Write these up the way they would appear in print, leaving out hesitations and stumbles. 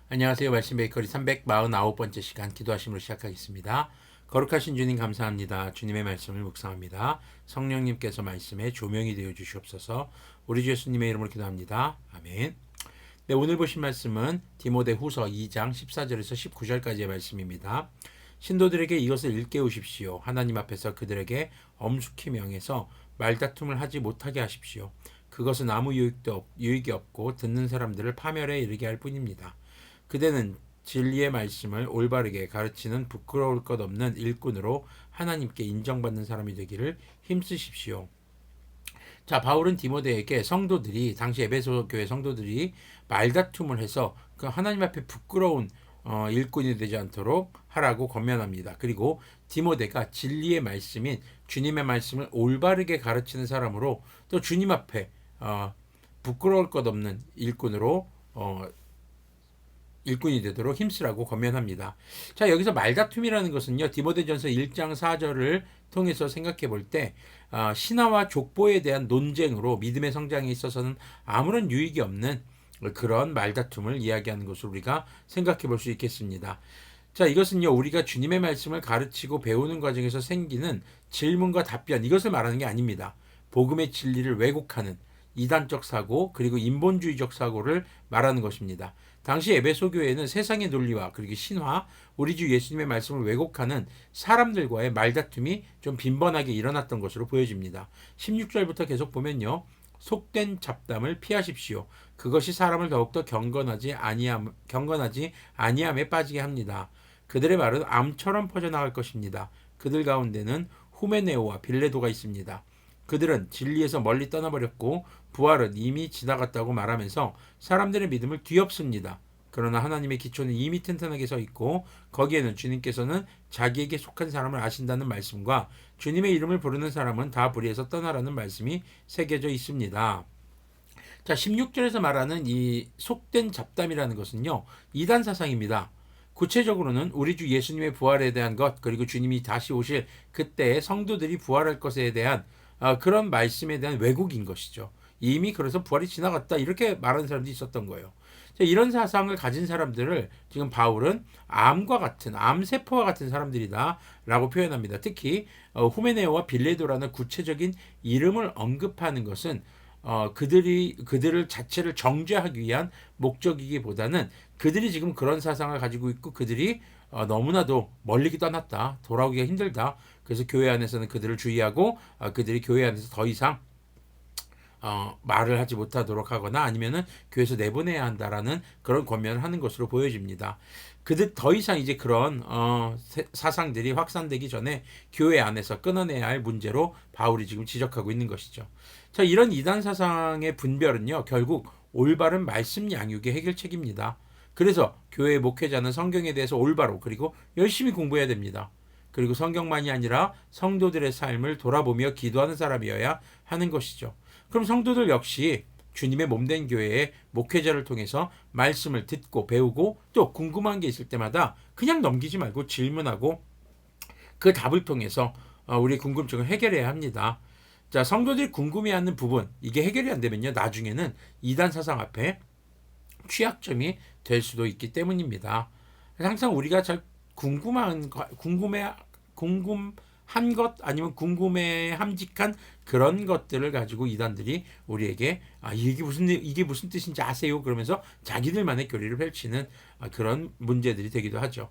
안녕하세요. 말씀 베이커리 349번째 시간 기도하심으로 시작하겠습니다. 거룩하신 주님 감사합니다. 주님의 말씀을 묵상합니다. 성령님께서 말씀에 조명이 되어 주시옵소서. 우리 주 예수님의 이름으로 기도합니다. 아멘. 네, 오늘 보신 말씀은 디모데후서 2장 14절에서 19절까지의 말씀입니다. 신도들에게 이것을 일깨우십시오. 하나님 앞에서 그들에게 엄숙히 명해서 말다툼을 하지 못하게 하십시오. 그것은 아무 유익이 없고 듣는 사람들을 파멸에 이르게 할 뿐입니다. 그대는 진리의 말씀을 올바르게 가르치는 부끄러울 것 없는 일꾼으로 하나님께 인정받는 사람이 되기를 힘쓰십시오. 자, 바울은 디모데에게 성도들이 당시 에베소 교회 성도들이 말다툼을 해서 그 하나님 앞에 부끄러운 일꾼이 되지 않도록 하라고 권면합니다. 그리고 디모데가 진리의 말씀인 주님의 말씀을 올바르게 가르치는 사람으로 또 주님 앞에 부끄러울 것 없는 일꾼으로 일꾼이 되도록 힘쓰라고 권면합니다. 자, 여기서 말다툼이라는 것은요, 디모데전서 1장 4절을 통해서 생각해 볼 때 신화와 족보에 대한 논쟁으로 믿음의 성장에 있어서는 아무런 유익이 없는 그런 말다툼을 이야기하는 것을 우리가 생각해 볼 수 있겠습니다. 자, 이것은요, 우리가 주님의 말씀을 가르치고 배우는 과정에서 생기는 질문과 답변, 이것을 말하는 게 아닙니다. 복음의 진리를 왜곡하는 이단적 사고, 그리고 인본주의적 사고를 말하는 것입니다. 당시 에베소 교회는 세상의 논리와 그리고 신화, 우리 주 예수님의 말씀을 왜곡하는 사람들과의 말다툼이 좀 빈번하게 일어났던 것으로 보여집니다. 16절부터 계속 보면요. 속된 잡담을 피하십시오. 그것이 사람을 더욱더 경건하지 아니함에 빠지게 합니다. 그들의 말은 암처럼 퍼져나갈 것입니다. 그들 가운데는 후메네오와 빌레도가 있습니다. 그들은 진리에서 멀리 떠나버렸고 부활은 이미 지나갔다고 말하면서 사람들의 믿음을 뒤엎습니다. 그러나 하나님의 기초는 이미 튼튼하게 서 있고 거기에는 주님께서는 자기에게 속한 사람을 아신다는 말씀과 주님의 이름을 부르는 사람은 다 불의에서 떠나라는 말씀이 새겨져 있습니다. 자, 16절에서 말하는 이 속된 잡담이라는 것은요, 이단 사상입니다. 구체적으로는 우리 주 예수님의 부활에 대한 것, 그리고 주님이 다시 오실 그때 성도들이 부활할 것에 대한 그런 말씀에 대한 왜곡인 것이죠. 이미 그래서 부활이 지나갔다 이렇게 말하는 사람도 있었던 거예요. 이런 사상을 가진 사람들을 지금 바울은 암과 같은 암세포와 같은 사람들이다라고 표현합니다. 특히 후메네오와 빌레도라는 구체적인 이름을 언급하는 것은 그들을 자체를 정죄하기 위한 목적이기보다는 그들이 지금 그런 사상을 가지고 있고 그들이 너무나도 멀리 떠났다, 돌아오기가 힘들다. 그래서 교회 안에서는 그들을 주의하고 그들이 교회 안에서 더 이상 말을 하지 못하도록 하거나 아니면은 교회에서 내보내야 한다라는 그런 권면을 하는 것으로 보여집니다. 그들 더 이상 이제 그런 사상들이 확산되기 전에 교회 안에서 끊어내야 할 문제로 바울이 지금 지적하고 있는 것이죠. 자, 이런 이단 사상의 분별은요, 결국 올바른 말씀 양육의 해결책입니다. 그래서 교회 목회자는 성경에 대해서 올바로 그리고 열심히 공부해야 됩니다. 그리고 성경만이 아니라 성도들의 삶을 돌아보며 기도하는 사람이어야 하는 것이죠. 그럼 성도들 역시 주님의 몸된 교회의 목회자를 통해서 말씀을 듣고 배우고 또 궁금한 게 있을 때마다 그냥 넘기지 말고 질문하고 그 답을 통해서 우리 궁금증을 해결해야 합니다. 자, 성도들이 궁금해하는 부분, 이게 해결이 안 되면요, 나중에는 이단 사상 앞에 취약점이 될 수도 있기 때문입니다. 항상 우리가 잘 궁금한 것 아니면 궁금해 함직한 그런 것들을 가지고 이단들이 우리에게 이게 무슨 뜻인지 아세요? 그러면서 자기들만의 교리를 펼치는 그런 문제들이 되기도 하죠.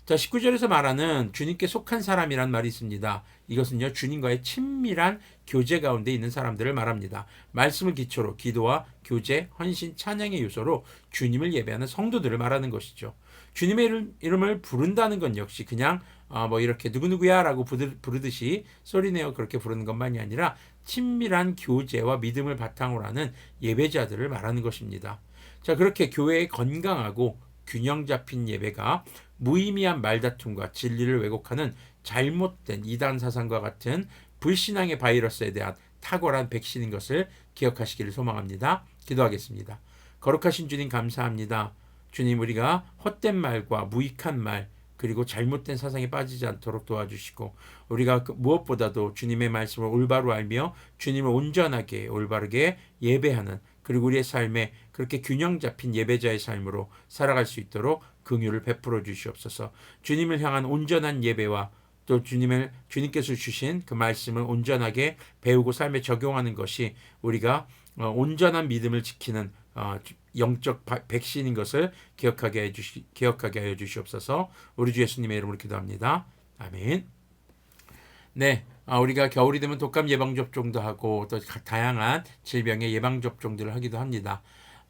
자, 19절에서 말하는 주님께 속한 사람이란 말이 있습니다. 이것은요, 주님과의 친밀한 교제 가운데 있는 사람들을 말합니다. 말씀을 기초로 기도와 교제, 헌신, 찬양의 요소로 주님을 예배하는 성도들을 말하는 것이죠. 주님의 이름을 부른다는 건 역시 그냥 뭐 이렇게 누구누구야 라고 부르듯이 소리내어 그렇게 부르는 것만이 아니라 친밀한 교제와 믿음을 바탕으로 하는 예배자들을 말하는 것입니다. 자, 그렇게 교회의 건강하고 균형 잡힌 예배가 무의미한 말다툼과 진리를 왜곡하는 잘못된 이단 사상과 같은 불신앙의 바이러스에 대한 탁월한 백신인 것을 기억하시기를 소망합니다. 기도하겠습니다. 거룩하신 주님 감사합니다. 주님, 우리가 헛된 말과 무익한 말 그리고 잘못된 사상에 빠지지 않도록 도와주시고 우리가 무엇보다도 주님의 말씀을 올바로 알며 주님을 온전하게 올바르게 예배하는 그리고 우리의 삶에 그렇게 균형 잡힌 예배자의 삶으로 살아갈 수 있도록 긍휼을 베풀어 주시옵소서. 주님을 향한 온전한 예배와 또 주님께서 주신 그 말씀을 온전하게 배우고 삶에 적용하는 것이 우리가 온전한 믿음을 지키는 영적 백신인 것을 기억하게 하여 주시옵소서. 우리 주 예수님의 이름으로 기도합니다. 아멘. 네, 우리가 겨울이 되면 독감 예방 접종도 하고 또 다양한 질병의 예방 접종들을 하기도 합니다.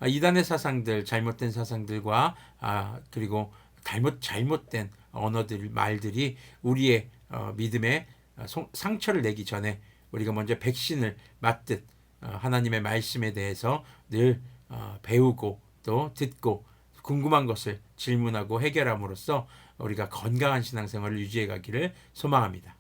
이단의 사상들, 잘못된 사상들과 그리고 잘못된 언어들, 말들이 우리의 믿음에 상처를 내기 전에 우리가 먼저 백신을 맞듯 하나님의 말씀에 대해서 늘 배우고 또 듣고 궁금한 것을 질문하고 해결함으로써 우리가 건강한 신앙생활을 유지해 가기를 소망합니다.